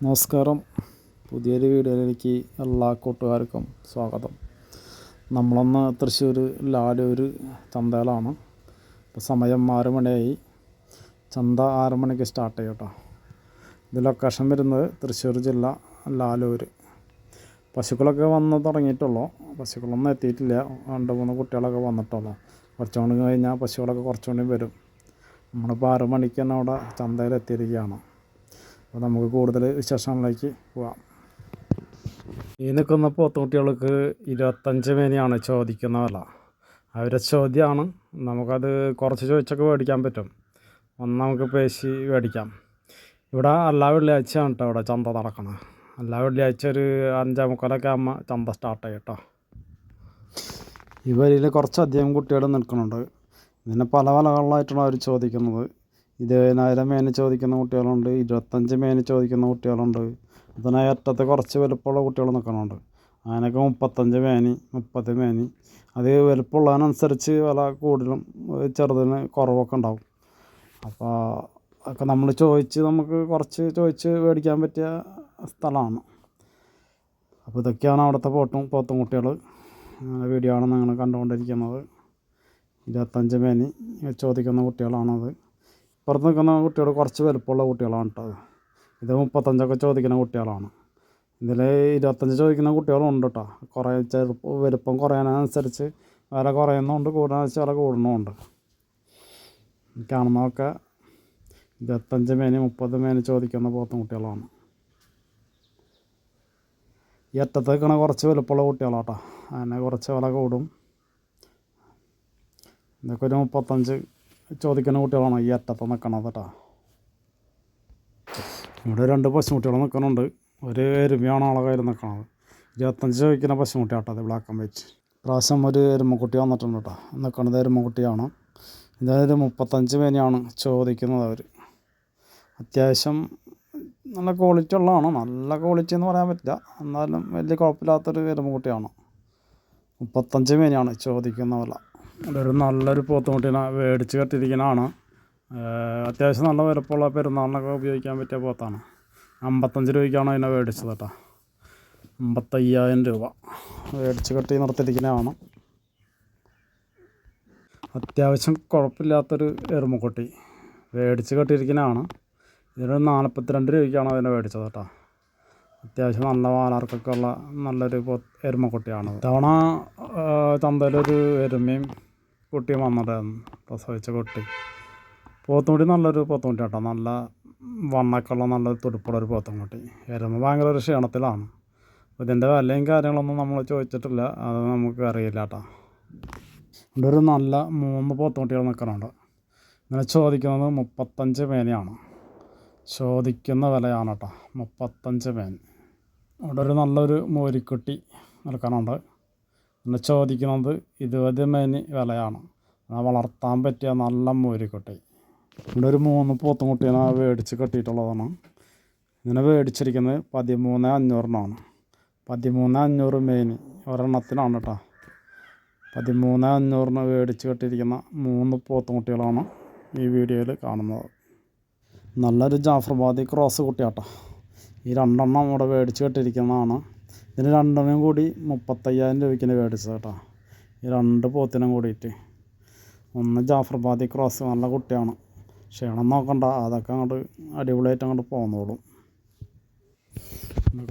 നമസ്കാരം. പുതിയൊരു വീഡിയോയിലേക്ക് എല്ലാ കൂട്ടുകാർക്കും സ്വാഗതം. നമ്മളൊന്ന് തൃശ്ശൂർ ലാലൂർ ചന്തയിലാണ്. ഇപ്പോൾ സമയം 6 മണിയായി. ചന്ത 6 മണിക്ക് സ്റ്റാർട്ട് ചെയ്യും കേട്ടോ. ഇത് ലൊക്കേഷൻ വരുന്നത് തൃശ്ശൂർ ജില്ല ലാലൂർ. പശുക്കളൊക്കെ വന്ന് തുടങ്ങിയിട്ടുള്ളൂ. പശുക്കളൊന്നും എത്തിയിട്ടില്ല. 2-3 കുട്ടികളൊക്കെ വന്നിട്ടുള്ളൂ. കുറച്ചുകൊണ്ട് കഴിഞ്ഞാൽ പശുക്കളൊക്കെ കുറച്ചുകൂടി വരും. നമ്മളിപ്പോൾ 6 മണിക്ക് തന്നെ അവിടെ ചന്തയിൽ എത്തിയിരിക്കുകയാണ്. അപ്പോൾ നമുക്ക് കൂടുതൽ വിശേഷങ്ങളിലേക്ക് പോകാം. ഈ നിൽക്കുന്ന പോത്തുകുട്ടികൾക്ക് 25 മേനിയാണ് ചോദിക്കുന്ന വില. അവരുടെ ചോദ്യമാണ്. നമുക്കത് കുറച്ച് ചോദിച്ചൊക്കെ മേടിക്കാൻ പറ്റും. നമുക്ക് പേശി മേടിക്കാം. ഇവിടെ എല്ലാ വെള്ളിയാഴ്ചയാണ് കേട്ടോ ഇവിടെ ചന്ത നടക്കണം. എല്ലാ വെള്ളിയാഴ്ച ഒരു 5:45 ആകുമ്പോൾ ചന്ത സ്റ്റാർട്ട് ചെയ്യും കേട്ടോ. ഈ വരിയിൽ കുറച്ചധികം കുട്ടികൾ നിൽക്കുന്നുണ്ട്. ഇതിനെ പല വിലകളിലായിട്ടാണ് അവർ ചോദിക്കുന്നത്. 20,000 മേനി ചോദിക്കുന്ന കുട്ടികളുണ്ട്, 25 മേനി ചോദിക്കുന്ന കുട്ടികളുണ്ട്. അതിനായി അറ്റത്ത് കുറച്ച് വലുപ്പമുള്ള കുട്ടികൾ നിൽക്കുന്നുണ്ട്. അതിനൊക്കെ 35 മേനി, 30 മേനി. അത് വലുപ്പമുള്ളതിനനുസരിച്ച് വില കൂടുതലും ചെറുതിന് കുറവൊക്കെ ഉണ്ടാവും. അപ്പോൾ അതൊക്കെ നമ്മൾ നമുക്ക് കുറച്ച് ചോദിച്ച് മേടിക്കാൻ പറ്റിയ സ്ഥലമാണ്. അപ്പോൾ ഇതൊക്കെയാണ് അവിടുത്തെ പോത്തും കുട്ടികൾ. വീഡിയോ ആണ് നിങ്ങൾ കണ്ടുകൊണ്ടിരിക്കുന്നത്. 25 മേനി ചോദിക്കുന്ന കുട്ടികളാണത്. പുറത്ത് നിൽക്കുന്ന കുട്ടികൾ കുറച്ച് വലുപ്പമുള്ള കുട്ടികളാണ് കേട്ടോ. ഇത് 35 ചോദിക്കുന്ന കുട്ടികളാണ്. ഇതിൽ 25 ചോദിക്കുന്ന കുട്ടികളുണ്ട് കേട്ടോ. കുറേ വലുപ്പം കുറയാനനുസരിച്ച് വില കുറയുന്നുണ്ട്, കൂടുന്നതെന്ന് വില കൂടുന്നുമുണ്ട്. കാണുന്നതൊക്കെ 25 മേനി 30 മേനി ചോദിക്കുന്ന പോത്തും കുട്ടികളാണ്. ഈ അറ്റത്ത് നിൽക്കണ കുറച്ച് വലുപ്പമുള്ള കുട്ടികളാട്ടോ. അതിനെ കുറച്ച് വില കൂടും. ഇതൊക്കെ ഒരു 35 ചോദിക്കുന്ന കുട്ടികളാണ് ഈ അറ്റത്ത് നിൽക്കണത് കേട്ടോ. ഇവിടെ 2 പശുക്കുട്ടികൾ നിൽക്കുന്നുണ്ട്. ഒരു എരുമയാണ് ആളെ കയ്യിൽ നിൽക്കണത്. 25 ചോദിക്കുന്ന പശുക്കുട്ടി കേട്ടോ. അത് ബ്ലാക്ക് ആൻഡ് വൈറ്റ്. പ്രാവശ്യം ഒരു എരുമക്കുട്ടി വന്നിട്ടുണ്ട് കേട്ടോ. നിൽക്കുന്നത് എരുമക്കുട്ടിയാണ്. ഇതൊരു 35 മേനിയാണ് ചോദിക്കുന്നത് അവർ. അത്യാവശ്യം നല്ല ക്വാളിറ്റി ഉള്ളതാണ്. നല്ല ക്വാളിറ്റി എന്ന് പറയാൻ പറ്റില്ല, എന്നാലും വലിയ കുഴപ്പമില്ലാത്തൊരു എരുമക്കുട്ടിയാണ്. 35 മേനിയാണ് ചോദിക്കുന്ന വില. ഒരു നല്ലൊരു പോത്തുകുട്ടീനെ മേടിച്ച് കെട്ടിയിരിക്കുന്നതാണ്. അത്യാവശ്യം നല്ല വലുപ്പമുള്ള പെരുന്നാളിനൊക്കെ ഉപയോഗിക്കാൻ പറ്റിയ പോത്താണ്. 55 രൂപയ്ക്കാണ് അതിനെ മേടിച്ചത് കേട്ടോ. 55,000 രൂപ മേടിച്ച് കെട്ടി നിർത്തിയിരിക്കുന്നതാണ്. അത്യാവശ്യം കുഴപ്പമില്ലാത്തൊരു എരുമക്കുട്ടി മേടിച്ച് കെട്ടിയിരിക്കുന്നതാണ്. ഇതിനൊരു 42 രൂപയ്ക്കാണ് അതിനെ മേടിച്ചത് കേട്ടോ. അത്യാവശ്യം നല്ല വാലാർക്കൊക്കെ ഉള്ള നല്ലൊരു എരുമക്കുട്ടിയാണ്. തവണ ചന്തയിലൊരു എരുമയും കുട്ടിയും വന്നിട്ടായിരുന്നു, പ്രസവിച്ച കുട്ടി. പോത്തുകുട്ടി നല്ലൊരു പോത്തുകുട്ടി കേട്ടോ. നല്ല വണ്ണക്കുള്ള നല്ലൊരു തുടുപ്പുള്ള ഒരു പോത്തുകുട്ടി. എരുമ ഭയങ്കര ഒരു ക്ഷീണത്തിലാണ്. ഇതിൻ്റെ വിലയും കാര്യങ്ങളൊന്നും നമ്മൾ ചോദിച്ചിട്ടില്ല, അത് നമുക്ക് അറിയില്ല കേട്ടോ. ഇവിടെ ഒരു നല്ല 3 പോത്തുകുട്ടികൾ നിൽക്കുന്നുണ്ട്. ഇങ്ങനെ ചോദിക്കുന്നത് 35 മേനിയാണ് ചോദിക്കുന്ന വിലയാണ് കേട്ടോ. 35 മേനി. ഇവിടെ ഒരു നല്ലൊരു മോരിക്കുട്ടി നിൽക്കാനുണ്ട്. പിന്നെ ചോദിക്കുന്നത് 20 മേനി വിലയാണ്. വളർത്താൻ പറ്റിയ നല്ല മോരിക്കുട്ടി. ഇവിടെ ഒരു 3 പോത്തുകുട്ടിയെ മേടിച്ച് കെട്ടിയിട്ടുള്ളതാണ്. ഇങ്ങനെ മേടിച്ചിരിക്കുന്നത് 13,500 13,500 മേനി ഒരെണ്ണത്തിനാണ് കേട്ടോ. 13,500 മേടിച്ച് കെട്ടിയിരിക്കുന്ന 3 പോത്തുകുട്ടികളാണ് ഈ വീഡിയോയിൽ കാണുന്നത്. നല്ലൊരു ജാഫർബാദി ക്രോസ് കുട്ടിയാട്ടോ. ഈ 2 എണ്ണം ഇവിടെ മേടിച്ച് കെട്ടിയിരിക്കുന്നതാണ്. ഇതിന് 2 എണ്ണം കൂടി 35,000 രൂപയ്ക്ക് മേടിച്ചത് കേട്ടോ. ഈ 2 പോത്തിനും കൂടിയിട്ട്. ഒന്ന് ജാഫർബാദി ക്രോസ്, നല്ല കുട്ടിയാണ്. ക്ഷീണം നോക്കണ്ട, അതൊക്കെ അങ്ങോട്ട് അടിപൊളിയായിട്ട് അങ്ങോട്ട് പോന്നോളും.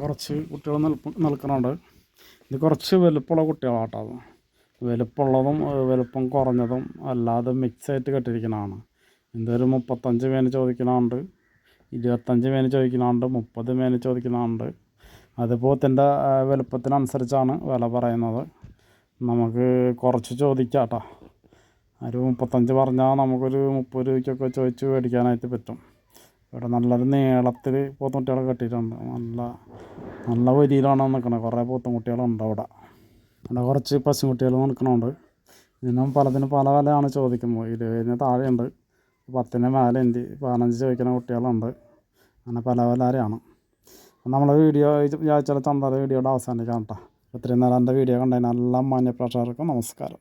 കുറച്ച് കുട്ടികൾ നിൽക്കുന്നുണ്ട്. ഇത് കുറച്ച് വലുപ്പമുള്ള കുട്ടികളാട്ടോ. വലുപ്പമുള്ളതും വലുപ്പം കുറഞ്ഞതും അല്ലാതെ മിക്സായിട്ട് കെട്ടിയിരിക്കുന്നതാണ്. ഇതൊരു 35 മേനി ചോദിക്കുന്നുണ്ട്, 25 മേനി ചോദിക്കുന്നുണ്ട്, 30 മേനി ചോദിക്കുന്നുണ്ട്. അത് പോത്തിൻ്റെ വലുപ്പത്തിനനുസരിച്ചാണ് വില പറയുന്നത്. നമുക്ക് കുറച്ച് ചോദിക്കാം കേട്ടോ. ഒരു 35 പറഞ്ഞാൽ നമുക്കൊരു 30 രൂപയ്ക്കൊക്കെ ചോദിച്ച് മേടിക്കാനായിട്ട് പറ്റും. ഇവിടെ നല്ലൊരു നീളത്തിൽ പോത്തുകുട്ടികളെ കെട്ടിയിട്ടുണ്ട്. നല്ല വരിയിലാണ് നിൽക്കുന്നത്. കുറേ പോത്തുകുട്ടികളുണ്ട് അവിടെ. കുറച്ച് പശുക്കുട്ടികൾ നിൽക്കുന്നുണ്ട്. ഇതിനും പലതിനും പല വിലയാണ് ചോദിക്കുന്നത്. 20 താഴെയുണ്ട്, 10 മേലെയുണ്ട്, 15 ചോദിക്കുന്ന കുട്ടികളുണ്ട്. അങ്ങനെ പല വിലയാണ്. നമ്മളെ വീഡിയോ ചന്തയുടെ വീഡിയോയുടെ അവസാനിക്കാം കേട്ടോ. ഇത്രയും നേരം എൻ്റെ വീഡിയോ കണ്ടതിന് എല്ലാ മാന്യ പ്രേക്ഷകർക്കും നമസ്കാരം.